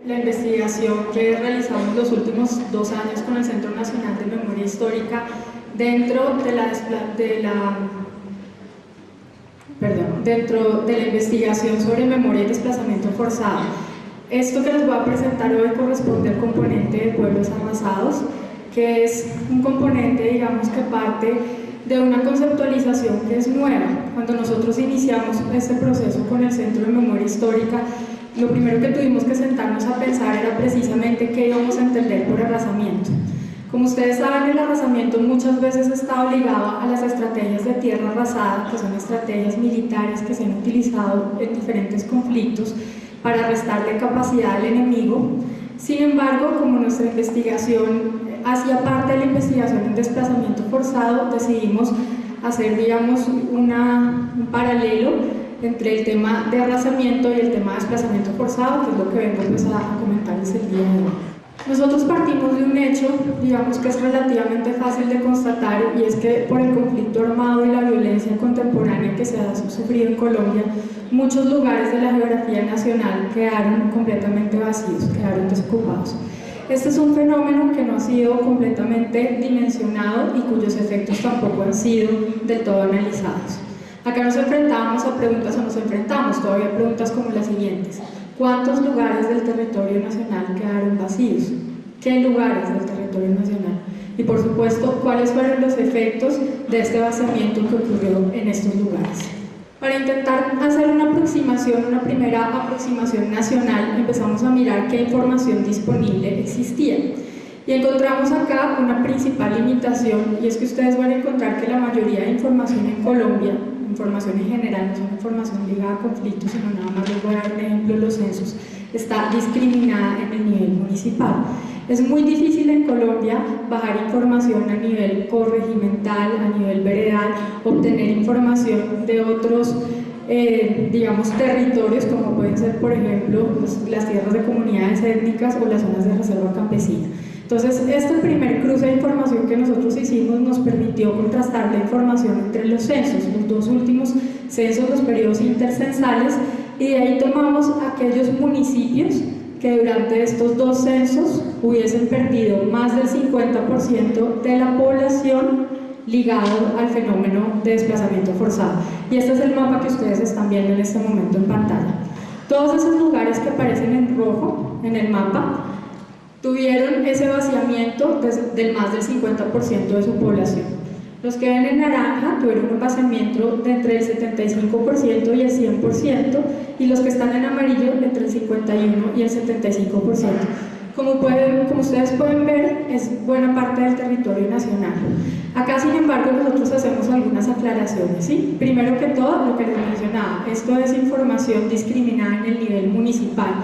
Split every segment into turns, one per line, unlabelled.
la investigación que realizamos los últimos 2 años con el Centro Nacional de Memoria Histórica dentro de la investigación sobre memoria y desplazamiento forzado. Esto que les voy a presentar hoy corresponde al componente de pueblos arrasados, que es un componente, digamos, que parte de una conceptualización que es nueva. Cuando nosotros iniciamos este proceso con el Centro de Memoria Histórica, lo primero que tuvimos que sentarnos a pensar era precisamente qué íbamos a entender por arrasamiento. Como ustedes saben, el arrasamiento muchas veces está ligado a las estrategias de tierra arrasada, que son estrategias militares que se han utilizado en diferentes conflictos para restarle capacidad al enemigo. Sin embargo, como nuestra investigación hacía parte de la investigación en desplazamiento forzado, decidimos hacer, digamos, un paralelo entre el tema de arrasamiento y el tema de desplazamiento forzado, que es lo que vengo a comentarles el día de hoy. Nosotros partimos de un hecho, digamos, que es relativamente fácil de constatar, y es que por el conflicto armado y la violencia contemporánea que se ha sufrido en Colombia, muchos lugares de la geografía nacional quedaron completamente vacíos, quedaron desocupados. Este es un fenómeno que no ha sido completamente dimensionado y cuyos efectos tampoco han sido del todo analizados. Acá nos enfrentamos a preguntas, o nos enfrentamos todavía a preguntas como las siguientes: ¿cuántos lugares del territorio nacional quedaron vacíos? ¿Qué lugares del territorio nacional? Y por supuesto, ¿cuáles fueron los efectos de este vaciamiento que ocurrió en estos lugares? Para intentar hacer una primera aproximación nacional, empezamos a mirar qué información disponible existía. Y encontramos acá una principal limitación, y es que ustedes van a encontrar que la mayoría de información en Colombia, información en general, no es una información ligada a conflictos, sino nada más les voy a dar un ejemplo: los censos, está discriminada en el nivel municipal. Es muy difícil en Colombia bajar información a nivel corregimental, a nivel veredal, obtener información de otros, digamos, territorios, como pueden ser, por ejemplo, las tierras de comunidades étnicas o las zonas de reserva campesina. Entonces, este primer cruce de información que nosotros hicimos nos permitió contrastar la información entre los censos, los dos últimos censos, los periodos intercensales, y de ahí tomamos aquellos municipios que durante estos 2 censos hubiesen perdido más del 50% de la población ligado al fenómeno de desplazamiento forzado. Y este es el mapa que ustedes están viendo en este momento en pantalla. Todos esos lugares que aparecen en rojo en el mapa tuvieron ese vaciamiento del más del 50% de su población. Los que ven en naranja tuvieron un vaciamiento de entre el 75% y el 100%, y los que están en amarillo entre el 51% y el 75%. Como ustedes pueden ver, es buena parte del territorio nacional. Acá, sin embargo, nosotros hacemos algunas aclaraciones, ¿sí? Primero que todo, lo que les mencionaba, esto es información discriminada en el nivel municipal.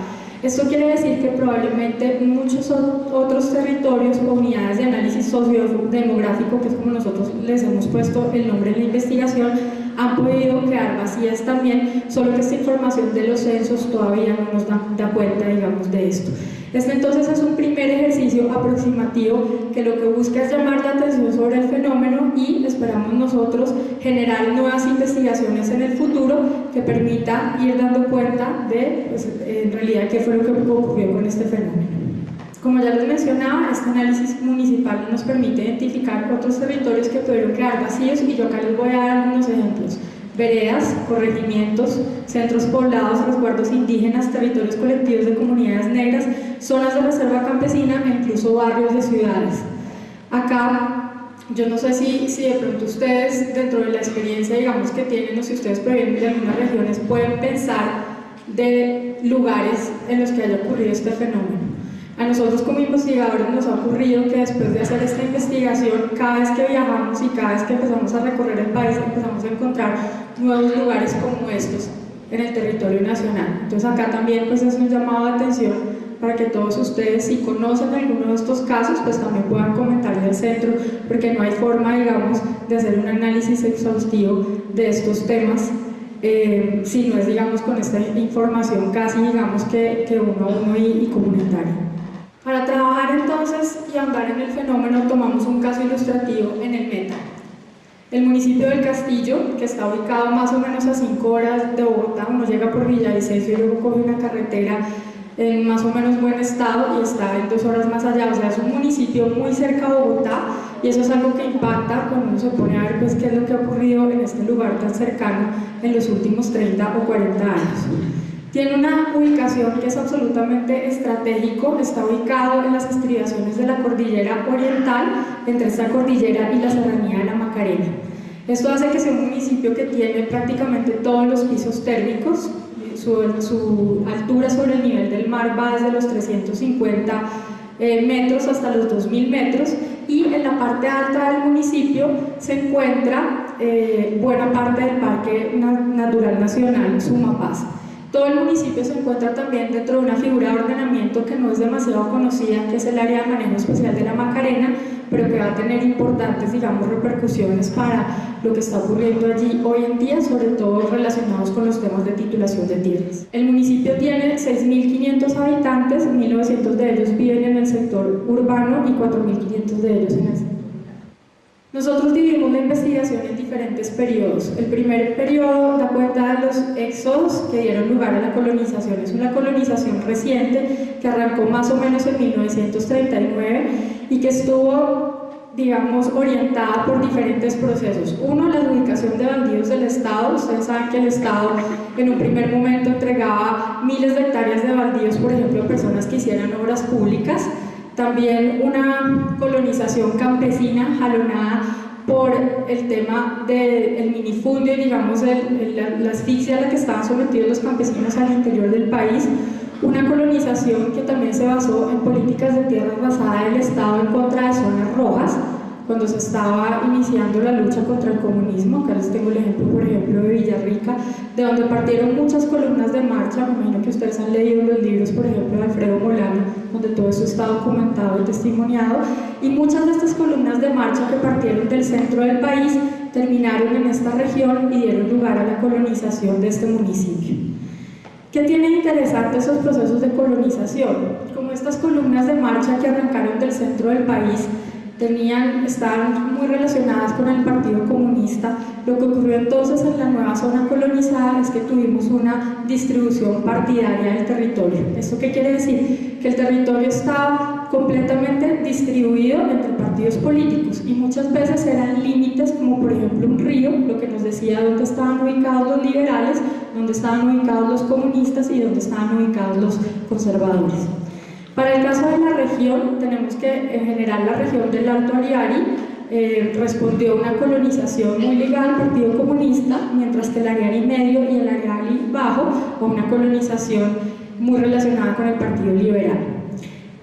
Esto quiere decir que probablemente muchos otros territorios o unidades de análisis sociodemográfico, que es como nosotros les hemos puesto el nombre en la investigación, han podido quedar vacías también, solo que esta información de los censos todavía no nos da cuenta, digamos, de esto. Este entonces es un primer ejercicio aproximativo que lo que busca es llamar la atención sobre el fenómeno, y esperamos nosotros generar nuevas investigaciones en el futuro que permita ir dando cuenta de, pues, en realidad, qué fue lo que ocurrió con este fenómeno. Como ya les mencionaba, este análisis municipal nos permite identificar otros territorios que pudieron quedar vacíos, y yo acá les voy a dar algunos ejemplos: veredas, corregimientos, centros poblados, resguardos indígenas, territorios colectivos de comunidades negras, zonas de reserva campesina e incluso barrios de ciudades. Acá, yo no sé si de pronto ustedes, dentro de la experiencia, digamos, que tienen, o si ustedes provienen de algunas regiones, pueden pensar de lugares en los que haya ocurrido este fenómeno. A nosotros como investigadores nos ha ocurrido que después de hacer esta investigación, cada vez que viajamos y cada vez que empezamos a recorrer el país, empezamos a encontrar nuevos lugares como estos en el territorio nacional. Entonces acá también, pues, es un llamado de atención para que todos ustedes, si conocen alguno de estos casos, pues también puedan comentarle al centro, porque no hay forma, digamos, de hacer un análisis exhaustivo de estos temas si no es, digamos, con esta información casi, digamos, que uno a uno y comunitaria. Para trabajar entonces y ahondar en el fenómeno, tomamos un caso ilustrativo en el Meta. El municipio del Castillo, que está ubicado más o menos a 5 horas de Bogotá, uno llega por Villavicencio y luego coge una carretera en más o menos buen estado y está en 2 horas más allá, o sea, es un municipio muy cerca a Bogotá y eso es algo que impacta cuando uno se pone a ver pues, qué es lo que ha ocurrido en este lugar tan cercano en los últimos 30 o 40 años. Tiene una ubicación que es absolutamente estratégico, está ubicado en las estribaciones de la cordillera oriental, entre esta cordillera y la serranía de la Macarena. Esto hace que sea un municipio que tiene prácticamente todos los pisos térmicos, su altura sobre el nivel del mar va desde los 350 metros hasta los 2000 metros y en la parte alta del municipio se encuentra buena parte del Parque Natural Nacional Sumapaz. Todo el municipio se encuentra también dentro de una figura de ordenamiento que no es demasiado conocida, que es el Área de Manejo Especial de la Macarena, pero que va a tener importantes, digamos, repercusiones para lo que está ocurriendo allí hoy en día, sobre todo relacionados con los temas de titulación de tierras. El municipio tiene 6.500 habitantes, 1.900 de ellos viven en el sector urbano y 4.500 de ellos en el sector. Nosotros dividimos la investigación en diferentes periodos. El primer periodo da cuenta de los éxodos que dieron lugar a la colonización. Es una colonización reciente que arrancó más o menos en 1939 y que estuvo, digamos, orientada por diferentes procesos. Uno, la ubicación de bandidos del Estado. Ustedes saben que el Estado en un primer momento entregaba miles de hectáreas de baldíos, por ejemplo, a personas que hicieran obras públicas. También una colonización campesina jalonada por el tema del minifundio, digamos, la asfixia a la que estaban sometidos los campesinos al interior del país. Una colonización que también se basó en políticas de tierra arrasada del Estado en contra de zonas rojas, cuando se estaba iniciando la lucha contra el comunismo. Acá les tengo el ejemplo, por ejemplo, de Villarrica, de donde partieron muchas columnas de marcha. Me imagino que ustedes han leído los libros, por ejemplo, de Alfredo Molano, donde todo eso está documentado y testimoniado, y muchas de estas columnas de marcha que partieron del centro del país terminaron en esta región y dieron lugar a la colonización de este municipio. ¿Qué tiene interesante esos procesos de colonización? Como estas columnas de marcha que arrancaron del centro del país estaban muy relacionadas con el Partido Comunista, lo que ocurrió entonces en la nueva zona colonizada es que tuvimos una distribución partidaria del territorio. ¿Esto qué quiere decir? Que el territorio estaba completamente distribuido entre partidos políticos y muchas veces eran límites como por ejemplo un río, lo que nos decía dónde estaban ubicados los liberales, dónde estaban ubicados los comunistas y dónde estaban ubicados los conservadores. Para el caso de la región, tenemos que en general la región del Alto Ariari respondió a una colonización muy ligada al Partido Comunista, mientras que el Ariari Medio y el Ariari Bajo a una colonización muy relacionada con el Partido Liberal.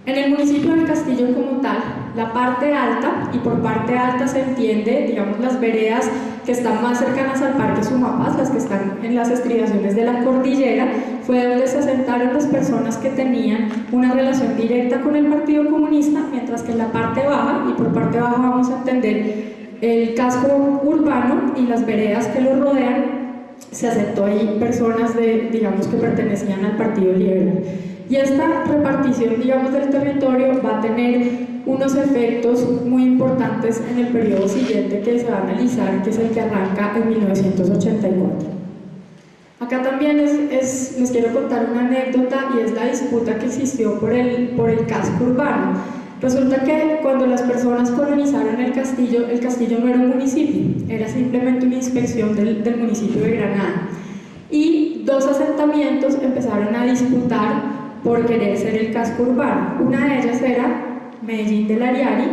En el municipio del Castillo como tal, la parte alta, y por parte alta se entiende, digamos, las veredas que están más cercanas al Parque Sumapaz, las que están en las estribaciones de la cordillera, fue donde se asentaron las personas que tenían una relación directa con el Partido Comunista, mientras que en la parte baja, y por parte baja vamos a entender el casco urbano y las veredas que lo rodean, se asentó ahí personas digamos, que pertenecían al Partido Liberal. Y esta repartición, digamos, del territorio va a tener unos efectos muy importantes en el periodo siguiente que se va a analizar, que es el que arranca en 1984. Acá también les quiero contar una anécdota y es la disputa que existió por el casco urbano. Resulta que cuando las personas colonizaron el castillo no era un municipio, era simplemente una inspección del municipio de Granada. Y dos asentamientos empezaron a disputar por querer ser el casco urbano. Una de ellas era Medellín del Ariari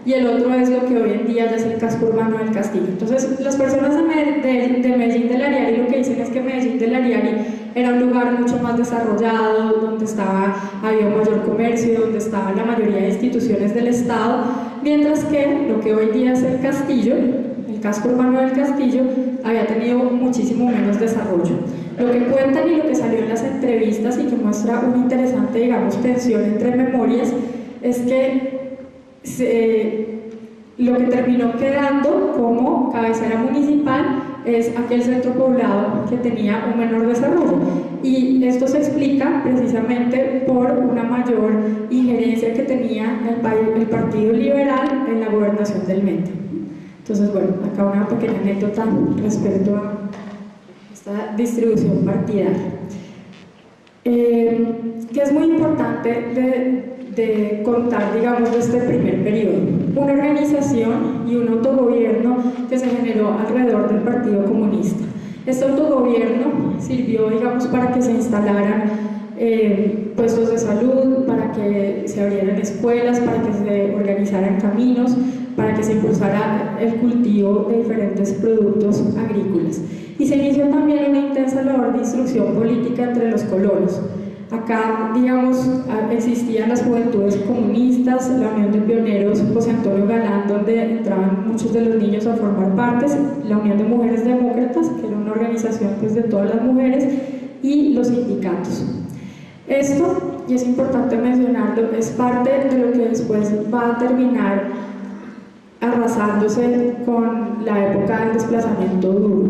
y el otro es lo que hoy en día ya es el casco urbano del Castillo. Entonces, las personas de Medellín del Ariari lo que dicen es que Medellín del Ariari era un lugar mucho más desarrollado, donde había un mayor comercio, donde estaban la mayoría de instituciones del Estado, mientras que lo que hoy día es el Castillo, el casco urbano del Castillo, había tenido muchísimo menos desarrollo. Lo que cuentan y lo que salió en las entrevistas y que muestra una interesante, digamos, tensión entre memorias es que lo que terminó quedando como cabecera municipal es aquel centro poblado que tenía un menor desarrollo, y esto se explica precisamente por una mayor injerencia que tenía el Partido Liberal en la gobernación del Meta. Entonces, bueno, acá una pequeña anécdota respecto a esta distribución partidaria. que es muy importante de contar, digamos, de este primer periodo. Una organización y un autogobierno que se generó alrededor del Partido Comunista. Este autogobierno sirvió, digamos, para que se instalaran puestos de salud, para que se abrieran escuelas, para que se organizaran caminos, para que se impulsara el cultivo de diferentes productos agrícolas. Y se inició también una intensa labor de instrucción política entre los colonos. Acá, digamos, existían las juventudes comunistas, la Unión de Pioneros José Antonio Galán, donde entraban muchos de los niños a formar partes, la Unión de Mujeres Demócratas, que era una organización pues, de todas las mujeres, y los sindicatos. Esto, y es importante mencionarlo, es parte de lo que después va a terminar arrasándose con la época del desplazamiento duro.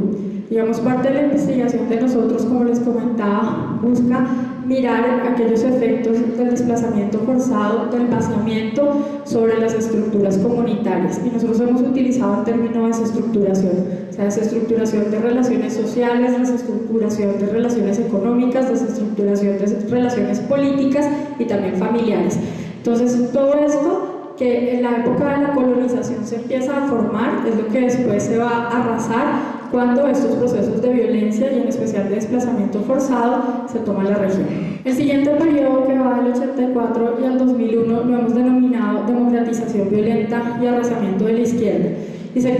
Digamos, parte de la investigación de nosotros, como les comentaba, busca mirar aquellos efectos del desplazamiento forzado, del vaciamiento sobre las estructuras comunitarias. Y nosotros hemos utilizado el término desestructuración, o sea, desestructuración de relaciones sociales, desestructuración de relaciones económicas, desestructuración de relaciones políticas y también familiares. Entonces, todo esto que en la época de la colonización se empieza a formar es lo que después se va a arrasar cuando estos procesos de violencia y en especial de desplazamiento forzado se toman la región. El siguiente periodo, que va del 84 y al 2001, lo hemos denominado democratización violenta y arrasamiento de la izquierda, y se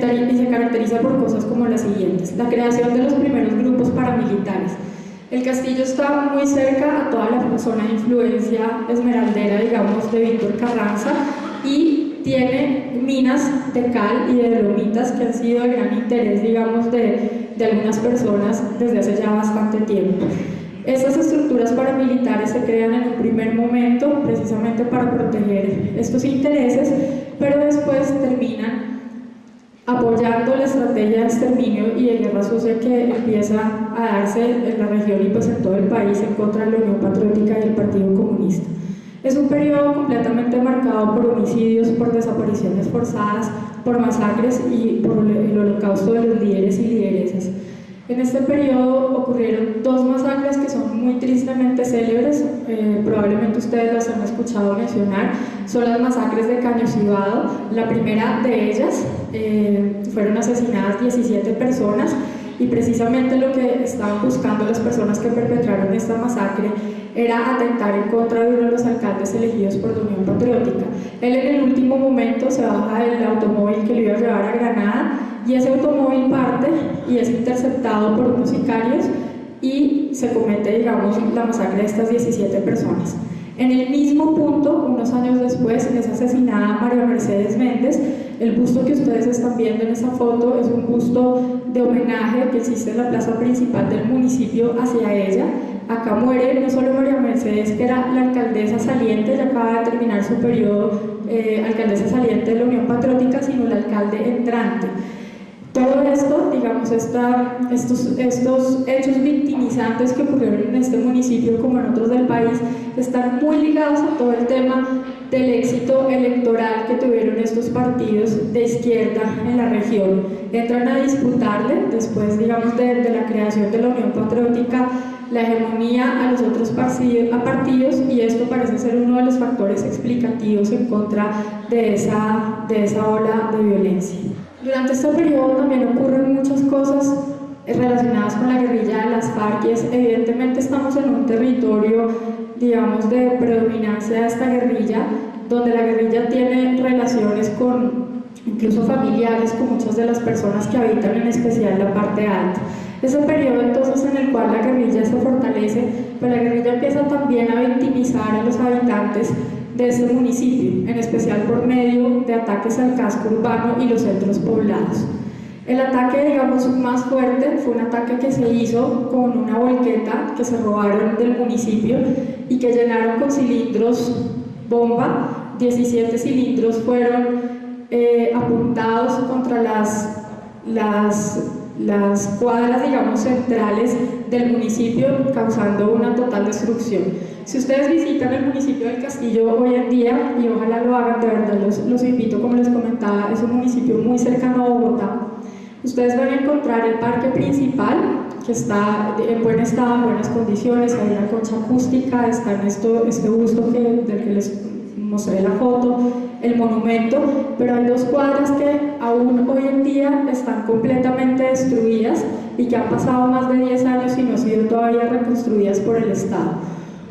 caracteriza por cosas como las siguientes: la creación de los primeros grupos paramilitares. El castillo está muy cerca a toda la zona de influencia esmeraldera, digamos, de Víctor Carranza, y tiene minas de cal y de dolomitas que han sido de gran interés, digamos, de algunas personas desde hace ya bastante tiempo. Estas estructuras paramilitares se crean en un primer momento precisamente para proteger estos intereses, pero después terminan apoyando la estrategia de exterminio y de guerra sucia que empieza a darse en la región y pues en todo el país en contra de la Unión Patriótica y el Partido Comunista. Es un periodo completamente marcado por homicidios, por desapariciones forzadas, por masacres y por el holocausto de los líderes y lideresas. En este periodo ocurrieron dos masacres que son muy tristemente célebres, probablemente ustedes las han escuchado mencionar, son las masacres de Caño-Cibado. La primera de ellas fueron asesinadas 17 personas y precisamente lo que estaban buscando las personas que perpetraron esta masacre era atentar en contra de uno de los alcaldes elegidos por la Unión Patriótica. Él en el último momento se baja del automóvil que lo iba a llevar a Granada y ese automóvil parte y es interceptado por unos sicarios y se comete, digamos, la masacre de estas 17 personas. En el mismo punto, unos años después, es asesinada María Mercedes Méndez. El busto que ustedes están viendo en esa foto es un busto de homenaje que existe en la plaza principal del municipio hacia ella. Acá muere no solo María Mercedes, que era la alcaldesa saliente, ya acaba de terminar su periodo alcaldesa saliente de la Unión Patriótica, sino el alcalde entrante. Todo esto, digamos, estos hechos victimizantes que ocurrieron en este municipio como en otros del país están muy ligados a todo el tema del éxito electoral que tuvieron estos partidos de izquierda en la región. Entran a disputarle, después, digamos, de la creación de la Unión Patriótica, la hegemonía a los otros partidos, y esto parece ser uno de los factores explicativos en contra de esa ola de violencia. Durante este periodo también ocurren muchas cosas relacionadas con la guerrilla de las FARC, y evidentemente estamos en un territorio, digamos, de predominancia de esta guerrilla, donde la guerrilla tiene relaciones incluso familiares con muchas de las personas que habitan en especial la parte alta. Ese periodo entonces en el cual la guerrilla se fortalece, pero la guerrilla empieza también a victimizar a los habitantes de este municipio, en especial por medio de ataques al casco urbano y los centros poblados. El ataque, digamos, más fuerte fue un ataque que se hizo con una volqueta que se robaron del municipio y que llenaron con cilindros bomba. 17 cilindros fueron apuntados contra las cuadras, digamos, centrales del municipio, causando una total destrucción. Si ustedes visitan el municipio del Castillo hoy en día, y ojalá lo hagan, de verdad los invito, como les comentaba, es un municipio muy cercano a Bogotá. Ustedes van a encontrar el parque principal, que está en buen estado, en buenas condiciones, hay una concha acústica, está en este busto del que les mostré la foto, el monumento, pero hay 2 cuadras que aún hoy en día están completamente destruidas y que han pasado más de 10 años y no han sido todavía reconstruidas por el Estado.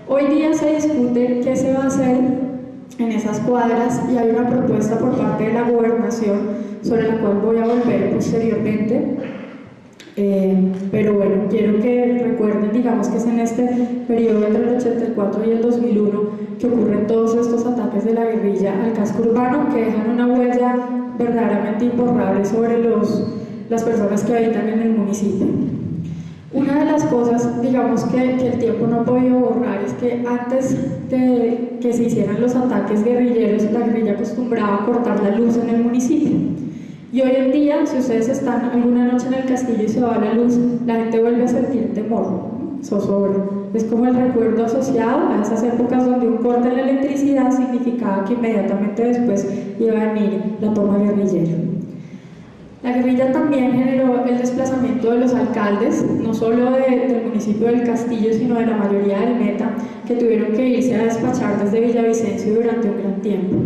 Hoy día se discute qué se va a hacer en esas cuadras y hay una propuesta por parte de la gobernación sobre la cual voy a volver posteriormente. Pero bueno, quiero que recuerden, digamos que es en este periodo entre el 84 y el 2001 que ocurren todos estos ataques de la guerrilla al casco urbano que dejan una huella verdaderamente imborrable sobre las personas que habitan en el municipio. Una de las cosas, digamos, que el tiempo no ha podido borrar es que antes de que se hicieran los ataques guerrilleros, la guerrilla acostumbraba a cortar la luz en el municipio. Y hoy en día, si ustedes están alguna noche en el castillo y se va la luz, la gente vuelve a sentir temor, zozobra. Es como el recuerdo asociado a esas épocas donde un corte en la electricidad significaba que inmediatamente después iba a venir la toma guerrillera. La guerrilla también generó el desplazamiento de los alcaldes, no solo del municipio del Castillo, sino de la mayoría del Meta, que tuvieron que irse a despachar desde Villavicencio durante un gran tiempo.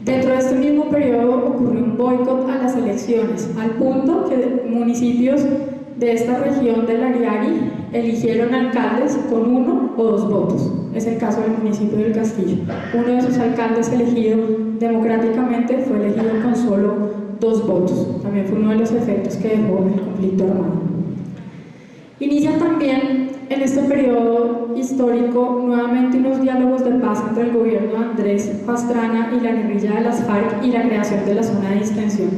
Dentro de este mismo periodo ocurrió un boicot a las elecciones, al punto que municipios de esta región del Ariari eligieron alcaldes con 1 o 2 votos. Es el caso del municipio del Castillo. Uno de sus alcaldes elegido democráticamente fue elegido con solo 2 votos. También fue uno de los efectos que dejó el conflicto armado. Inicia también en este periodo histórico nuevamente unos diálogos de paz entre el gobierno de Andrés Pastrana y la guerrilla de las FARC y la creación de la zona de distensión.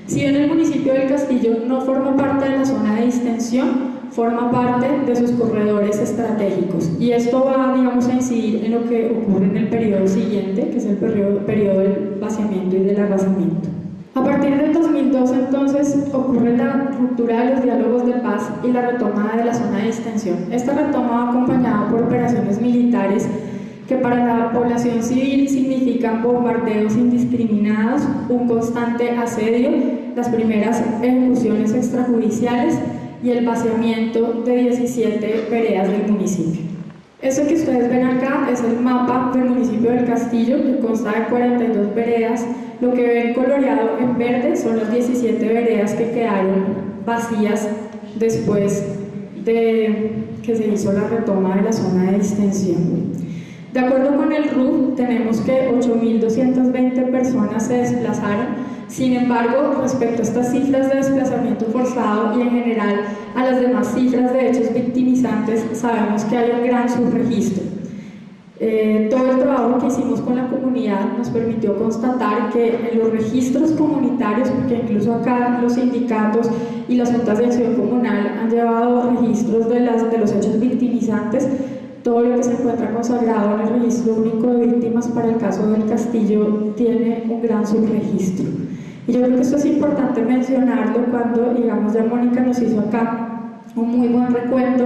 Si bien el municipio del Castillo no forma parte de la zona de distensión, forma parte de sus corredores estratégicos y esto va, digamos, a incidir en lo que ocurre en el periodo siguiente, que es el periodo del vaciamiento y del arrasamiento. A partir del 2002, entonces, ocurre la ruptura de los diálogos de paz y la retoma de la zona de distensión. Esta retoma va acompañada por operaciones militares que para la población civil significan bombardeos indiscriminados, un constante asedio, las primeras ejecuciones extrajudiciales y el vaciamiento de 17 veredas del municipio. Eso que ustedes ven acá es el mapa del municipio del Castillo, que consta de 42 veredas. Lo que ven coloreado en verde son las 17 veredas que quedaron vacías después de que se hizo la retoma de la zona de distensión. De acuerdo con el RUF, tenemos que 8.220 personas se desplazaron. Sin embargo, respecto a estas cifras de desplazamiento forzado y en general a las demás cifras de hechos victimizantes, sabemos que hay un gran subregistro. Todo el trabajo que hicimos con la comunidad nos permitió constatar que en los registros comunitarios, porque incluso acá los sindicatos y las juntas de acción comunal han llevado registros de los hechos victimizantes, todo lo que se encuentra consagrado en el registro único de víctimas para el caso del Castillo tiene un gran subregistro. Y yo creo que esto es importante mencionarlo cuando, digamos, ya Mónica nos hizo acá un muy buen recuento,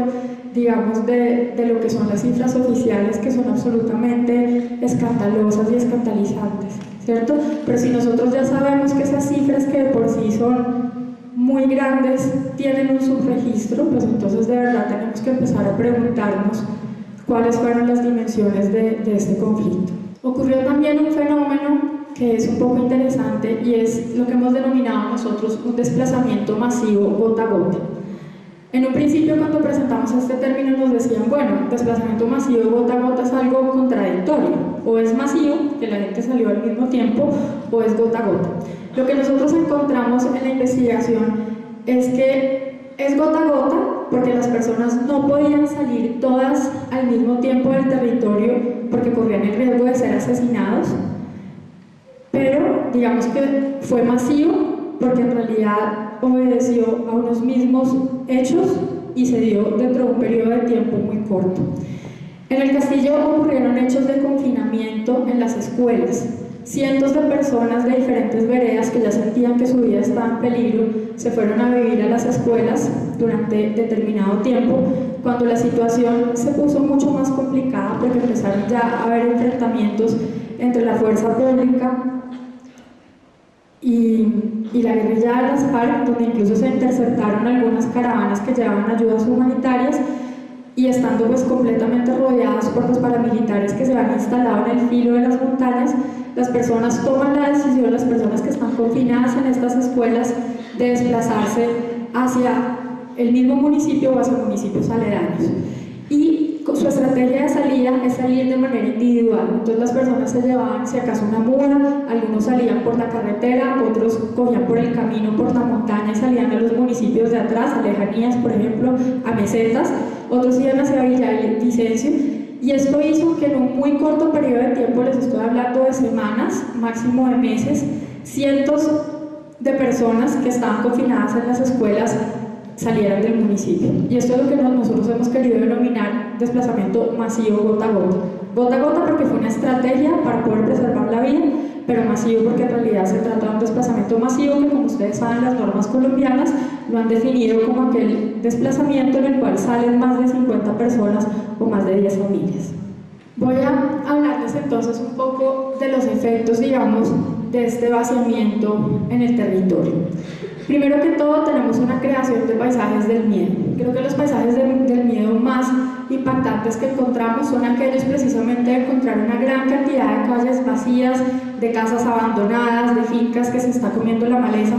digamos, de lo que son las cifras oficiales, que son absolutamente escandalosas y escandalizantes, ¿cierto? Pero si nosotros ya sabemos que esas cifras que de por sí son muy grandes tienen un subregistro, pues entonces de verdad tenemos que empezar a preguntarnos cuáles fueron las dimensiones de este conflicto. Ocurrió también un fenómeno que es un poco interesante y es lo que hemos denominado nosotros un desplazamiento masivo gota a gota. En un principio, cuando presentamos este término, nos decían, bueno, desplazamiento masivo gota a gota es algo contradictorio, o es masivo, que la gente salió al mismo tiempo, o es gota a gota. Lo que nosotros encontramos en la investigación es que es gota a gota porque las personas no podían salir todas al mismo tiempo del territorio porque corrían el riesgo de ser asesinados, pero digamos que fue masivo porque en realidad obedeció a unos mismos hechos y se dio dentro de un periodo de tiempo muy corto. En el Castillo ocurrieron hechos de confinamiento en las escuelas. Cientos de personas de diferentes veredas que ya sentían que su vida estaba en peligro se fueron a vivir a las escuelas durante determinado tiempo, cuando la situación se puso mucho más complicada porque empezaron ya a haber enfrentamientos entre la fuerza pública y la guerrilla de las FARC, donde incluso se interceptaron algunas caravanas que llevaban ayudas humanitarias, y estando pues completamente rodeados por los paramilitares que se han instalado en el filo de las montañas, las personas toman la decisión, las personas que están confinadas en estas escuelas, de desplazarse hacia el mismo municipio o hacia municipios aledaños. Y su estrategia de salida es salir de manera individual. Entonces las personas se llevaban, si acaso, una mula, algunos salían por la carretera, otros cogían por el camino, por la montaña y salían a los municipios de atrás, a lejanías, por ejemplo, a mesetas, otros iban hacia Villavicencio. Y esto hizo que en un muy corto periodo de tiempo, les estoy hablando de semanas, máximo de meses, cientos de personas que estaban confinadas en las escuelas salieran del municipio. Y esto es lo que nosotros hemos querido denominar desplazamiento masivo gota a gota. Gota a gota porque fue una estrategia para poder preservar la vida, pero masivo porque en realidad se trata de un desplazamiento masivo que, como ustedes saben, las normas colombianas lo han definido como aquel desplazamiento en el cual salen más de 50 personas o más de 10 familias. Voy a hablarles entonces un poco de los efectos, digamos, de este vaciamiento en el territorio. Primero que todo, tenemos una creación de paisajes del miedo. Creo que los paisajes del miedo más impactantes que encontramos son aquellos precisamente de encontrar una gran cantidad de calles vacías, de casas abandonadas, de fincas que se está comiendo la maleza,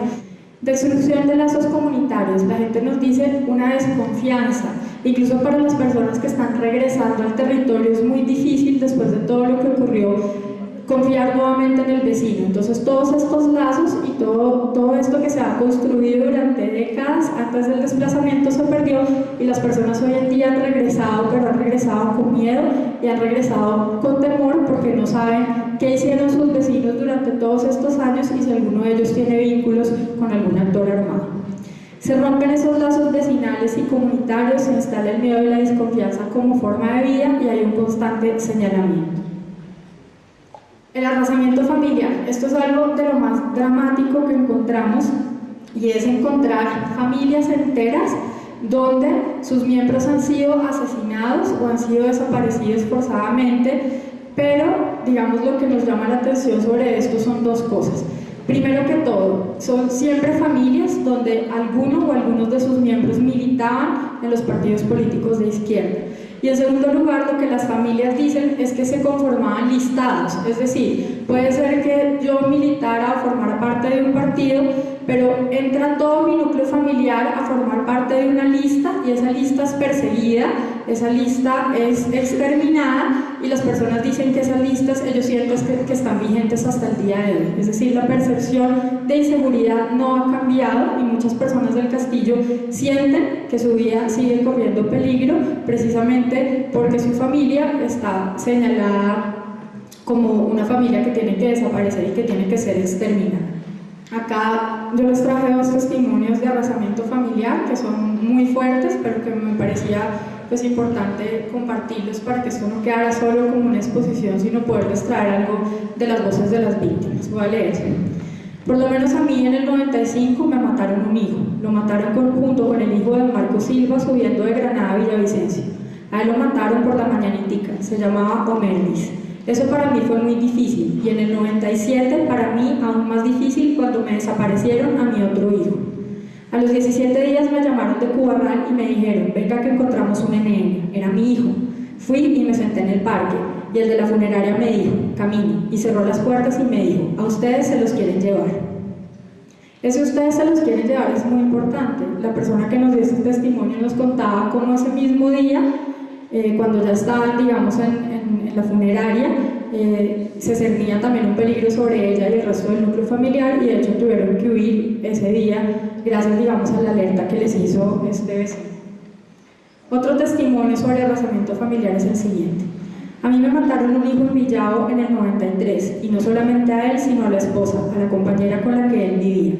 destrucción de lazos comunitarios. La gente nos dice una desconfianza. Incluso para las personas que están regresando al territorio es muy difícil, después de todo lo que ocurrió, confiar nuevamente en el vecino. Entonces todos estos lazos y todo esto que se ha construido durante décadas antes del desplazamiento se perdió, y las personas hoy en día han regresado, pero han regresado con miedo y han regresado con temor porque no saben qué hicieron sus vecinos durante todos estos años y si alguno de ellos tiene vínculos con algún actor armado. Se rompen esos lazos vecinales y comunitarios, se instala el miedo y la desconfianza como forma de vida y hay un constante señalamiento. El arrasamiento familiar, esto es algo de lo más dramático que encontramos, y es encontrar familias enteras donde sus miembros han sido asesinados o han sido desaparecidos forzadamente, pero digamos lo que nos llama la atención sobre esto son dos cosas. Primero que todo, son siempre familias donde alguno o algunos de sus miembros militaban en los partidos políticos de izquierda. Y en segundo lugar, lo que las familias dicen es que se conformaban listados, es decir, puede ser que yo militara o formara parte de un partido, pero entra todo mi núcleo familiar a formar parte de una lista y esa lista es perseguida, esa lista es exterminada y las personas dicen que esas listas ellos sienten que están vigentes hasta el día de hoy. Es decir, la percepción de inseguridad no ha cambiado y muchas personas del Castillo sienten que su vida sigue corriendo peligro precisamente porque su familia está señalada como una familia que tiene que desaparecer y que tiene que ser exterminada. Acá yo les traje dos testimonios de arrasamiento familiar que son muy fuertes, pero que me parecía pues importante compartirlos para que esto no quedara solo como una exposición, sino poderles traer algo de las voces de las víctimas. Voy a leer. Por lo menos a mí en el 95 me mataron un hijo. Lo mataron junto con el hijo de Marco Silva subiendo de Granada a Villavicencio. A él lo mataron por la mañanitica, se llamaba Omerlis. Eso para mí fue muy difícil, y en el 97 para mí aún más difícil cuando me desaparecieron a mi otro hijo. A los 17 días me llamaron de Cubarral y me dijeron, venga que encontramos un NN, era mi hijo. Fui y me senté en el parque, y el de la funeraria me dijo, camine, y cerró las puertas y me dijo, a ustedes se los quieren llevar. Ese ustedes se los quieren llevar es muy importante. La persona que nos dio este testimonio nos contaba cómo ese mismo día, cuando ya estaban, digamos, en la funeraria, se cernía también un peligro sobre ella y el resto del núcleo familiar, y de hecho tuvieron que huir ese día gracias, digamos, a la alerta que les hizo este vecino. Otro testimonio sobre arrasamiento familiar es el siguiente. A mí me mataron un hijo en Villao en el 93, y no solamente a él, sino a la esposa, a la compañera con la que él vivía.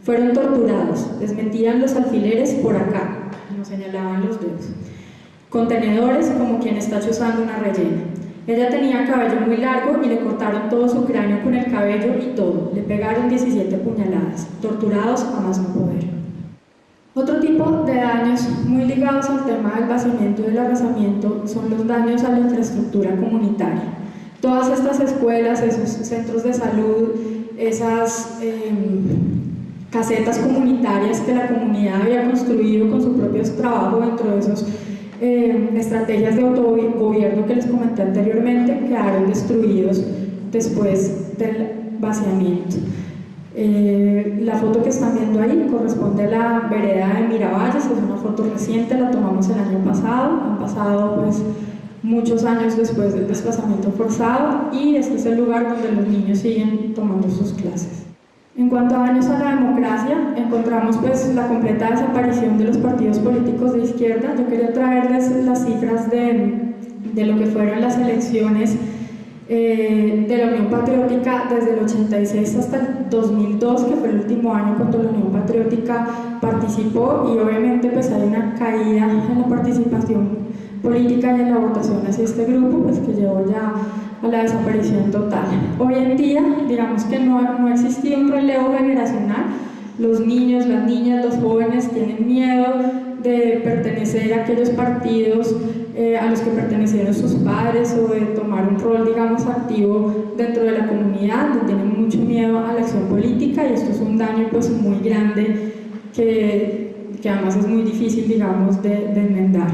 Fueron torturados, les metían los alfileres por acá, nos señalaban los dedos. Contenedores como quien está chuzando una rellena. Ella tenía cabello muy largo y le cortaron todo su cráneo con el cabello y todo. Le pegaron 17 puñaladas, torturados a más no poder. Otro tipo de daños muy ligados al tema del vaciamiento y del arrasamiento son los daños a la infraestructura comunitaria. Todas estas escuelas, esos centros de salud, esas casetas comunitarias que la comunidad había construido con su propio trabajo dentro de esas estrategias de autogobierno que les comenté anteriormente, quedaron destruidos después del vaciamiento. La foto que están viendo ahí corresponde a la vereda de Miravalles, es una foto reciente, la tomamos el año pasado, han pasado pues muchos años después del desplazamiento forzado y este es el lugar donde los niños siguen tomando sus clases. En cuanto a daños a la democracia, encontramos pues la completa desaparición de los partidos políticos de izquierda. Yo quería traerles las cifras de lo que fueron las elecciones de la Unión Patriótica desde el 86 hasta el 2002, que fue el último año cuando la Unión Patriótica participó, y obviamente pues hay una caída en la participación política y en la votación hacia este grupo, pues que llevó ya a la desaparición total. Hoy en día, digamos que no ha existido un relevo generacional. Los niños, las niñas, los jóvenes tienen miedo de pertenecer a aquellos partidos a los que pertenecieron sus padres o de tomar un rol, digamos, activo dentro de la comunidad, tienen mucho miedo a la acción política y esto es un daño pues muy grande que además es muy difícil, digamos, de enmendar.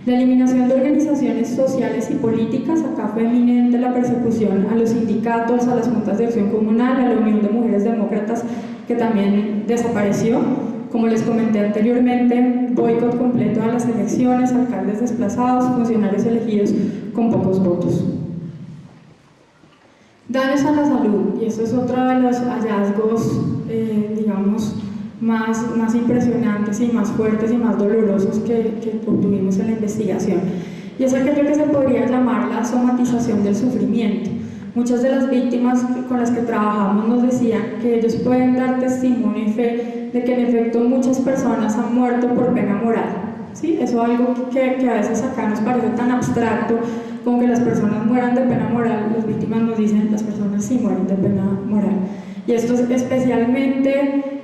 La eliminación de organizaciones sociales y políticas, acá fue eminente la persecución a los sindicatos, a las juntas de acción comunal, a la Unión de Mujeres Demócratas, que también desapareció. Como les comenté anteriormente, boicot completo a las elecciones, alcaldes desplazados, funcionarios elegidos con pocos votos. Daños a la salud, y eso es otro de los hallazgos, digamos, más impresionantes y más fuertes y más dolorosos que obtuvimos en la investigación. Y es aquello que se podría llamar la somatización del sufrimiento. Muchas de las víctimas con las que trabajamos nos decían que ellos pueden dar testimonio y fe de que en efecto muchas personas han muerto por pena moral. ¿Sí? Eso es algo que a veces acá nos parece tan abstracto, como que las personas mueran de pena moral. Las víctimas nos dicen las personas sí mueren de pena moral. Y esto es especialmente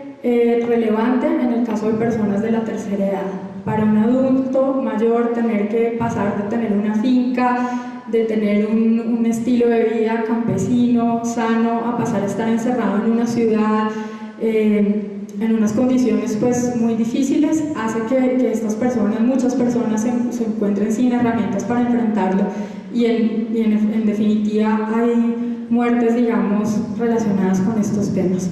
relevante en el caso de personas de la tercera edad. Para un adulto mayor tener que pasar de tener una finca, de tener un estilo de vida campesino, sano, a pasar a estar encerrado en una ciudad, en unas condiciones pues muy difíciles, hace que estas personas, muchas personas se encuentren sin herramientas para enfrentarlo y en definitiva hay muertes, digamos, relacionadas con estos temas.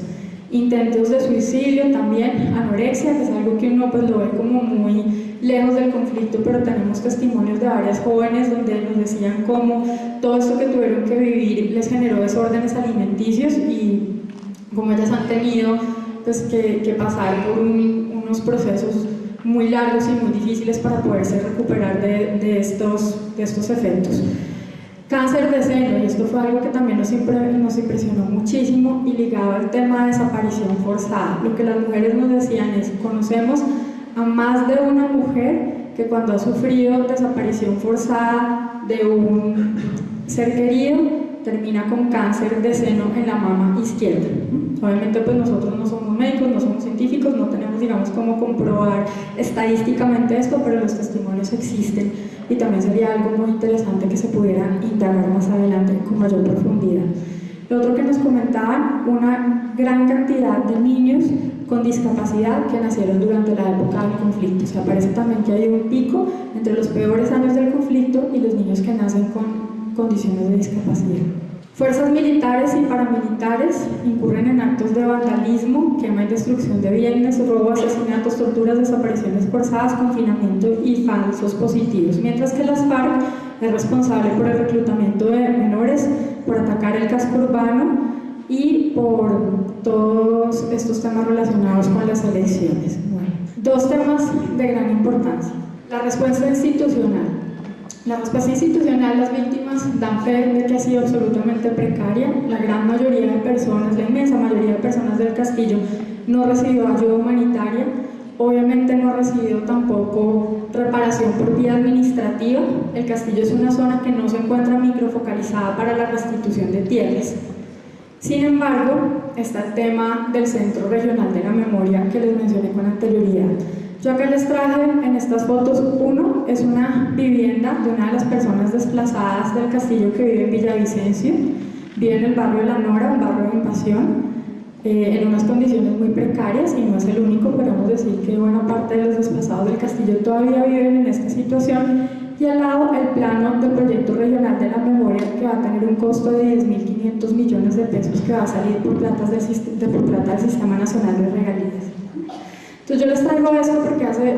Intentos de suicidio también, anorexia, que es algo que uno pues lo ve como muy lejos del conflicto, pero tenemos testimonios de varias jóvenes donde nos decían cómo todo esto que tuvieron que vivir les generó desórdenes alimenticios y como ellas han tenido pues que pasar por unos procesos muy largos y muy difíciles para poderse recuperar de estos efectos. Cáncer de seno, y esto fue algo que también nos impresionó muchísimo y ligado al tema de desaparición forzada. Lo que las mujeres nos decían es, conocemos a más de una mujer que cuando ha sufrido desaparición forzada de un ser querido, termina con cáncer de seno en la mama izquierda. Obviamente pues nosotros no somos médicos, no somos científicos, no tenemos digamos cómo comprobar estadísticamente esto, pero los testimonios existen y también sería algo muy interesante que se pudiera indagar más adelante con mayor profundidad. Lo otro que nos comentaban, una gran cantidad de niños con discapacidad que nacieron durante la época del conflicto. O sea, parece también que hay un pico entre los peores años del conflicto y los niños que nacen con condiciones de discapacidad. Fuerzas militares y paramilitares incurren en actos de vandalismo, quema y destrucción de bienes, robo, asesinatos, torturas, desapariciones forzadas, confinamiento y falsos positivos, mientras que las FARC es responsable por el reclutamiento de menores, por atacar el casco urbano y por todos estos temas relacionados con las elecciones. Bueno, dos temas de gran importancia. La respuesta institucional. La respuesta institucional, las víctimas dan fe de que ha sido absolutamente precaria. La gran mayoría de personas, la inmensa mayoría de personas del castillo no recibió ayuda humanitaria, obviamente no ha recibido tampoco reparación por vía administrativa. El castillo es una zona que no se encuentra microfocalizada para la restitución de tierras. Sin embargo, está el tema del Centro Regional de la Memoria que les mencioné con anterioridad. Yo acá les traje en estas fotos, uno es una vivienda de una de las personas desplazadas del castillo que vive en Villavicencio. vive en el barrio de La Nora, un barrio de invasión, en unas condiciones muy precarias, y no es el único, podemos decir que buena parte de los desplazados del Castillo todavía viven en esta situación. Y al lado el plano del proyecto regional de la memoria, que va a tener un costo de 10.500 millones de pesos, que va a salir por plata del Sistema Nacional de Regalías. Entonces yo les traigo esto porque hace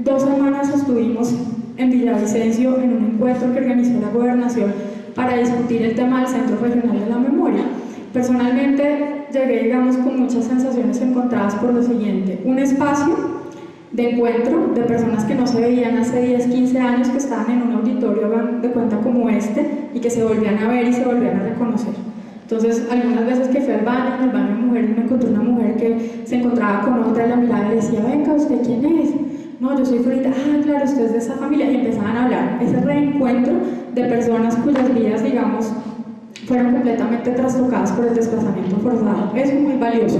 2 semanas estuvimos en Villavicencio en un encuentro que organizó la Gobernación para discutir el tema del Centro Regional de la Memoria. Personalmente llegué, digamos, con muchas sensaciones encontradas por lo siguiente: un espacio de encuentro de personas que no se veían hace 10, 15 años, que estaban en un auditorio de cuenta como este y que se volvían a ver y se volvían a reconocer. Entonces, algunas veces que fui al baño, en el baño de mujeres, me encontré una mujer que se encontraba con otra y la miraba y le decía: venga, ¿usted quién es? No, yo soy Florita. Ah, claro, usted es de esa familia. Y empezaban a hablar. Ese reencuentro de personas cuyas vidas, digamos, fueron completamente trastocadas por el desplazamiento forzado. Eso es muy valioso.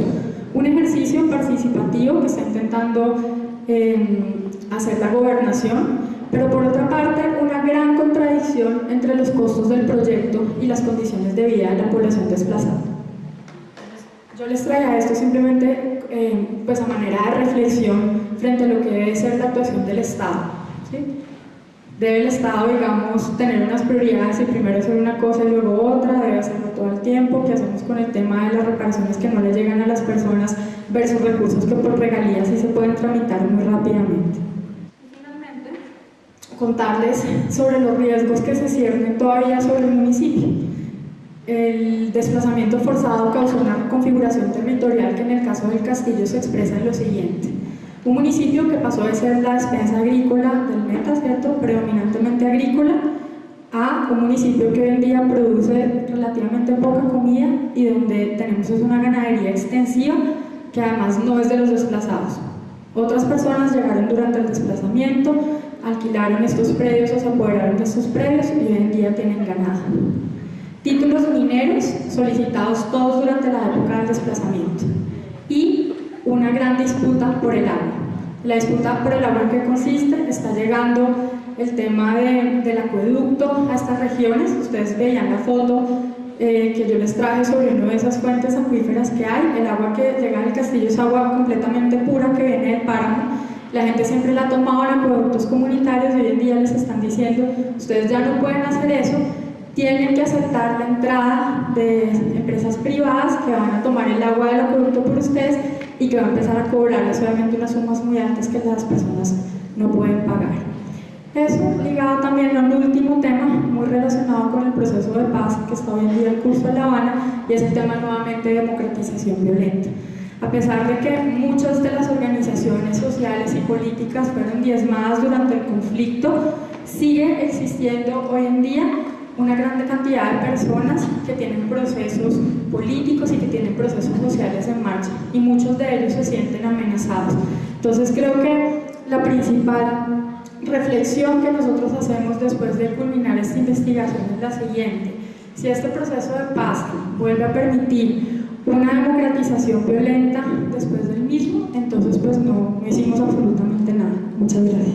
Un ejercicio participativo que está intentando hacer la Gobernación, pero por otra parte una gran contradicción entre los costos del proyecto y las condiciones de vida de la población desplazada. Yo les traía esto simplemente pues a manera de reflexión frente a lo que debe ser la actuación del Estado, ¿sí? Debe el Estado, digamos, tener unas prioridades y primero hacer una cosa y luego otra, debe hacerlo todo el tiempo. ¿Qué hacemos con el tema de las reparaciones que no le llegan a las personas versus recursos que por regalías sí se pueden tramitar muy rápidamente? Y finalmente, contarles sobre los riesgos que se ciernen todavía sobre el municipio. El desplazamiento forzado causó una reconfiguración territorial que en el caso del Castillo se expresa en lo siguiente: un municipio que pasó de ser la despensa agrícola del Meta, ¿cierto?, predominantemente agrícola, a un municipio que hoy en día produce relativamente poca comida y donde tenemos una ganadería extensiva que además no es de los desplazados. Otras personas llegaron durante el desplazamiento, alquilaron estos predios o se apoderaron de estos predios y hoy en día tienen ganado. Títulos mineros solicitados todos durante la época del desplazamiento. Y una gran disputa por el agua. La disputa por el agua, ¿en qué consiste? Está llegando el tema del acueducto a estas regiones. Ustedes veían la foto que yo les traje sobre una de esas fuentes acuíferas que hay. El agua que llega del Castillo es agua completamente pura que viene del páramo. La gente siempre la ha tomado en acueductos comunitarios y hoy en día les están diciendo: ustedes ya no pueden hacer eso, tienen que aceptar la entrada de empresas privadas que van a tomar el agua del acueducto por ustedes y que van a empezar a cobrarles obviamente unas sumas muy altas que las personas no pueden pagar. Eso ligado también a un último tema muy relacionado con el proceso de paz que está hoy en día en curso en La Habana, y es el tema nuevamente de democratización violenta. A pesar de que muchas de las organizaciones sociales y políticas fueron diezmadas durante el conflicto, sigue existiendo hoy en día una gran cantidad de personas que tienen procesos políticos y que tienen procesos sociales en marcha, y muchos de ellos se sienten amenazados. Entonces creo que la principal reflexión que nosotros hacemos después de culminar esta investigación es la siguiente: si este proceso de paz vuelve a permitir una democratización violenta después del mismo, entonces pues no hicimos absolutamente nada. Muchas gracias.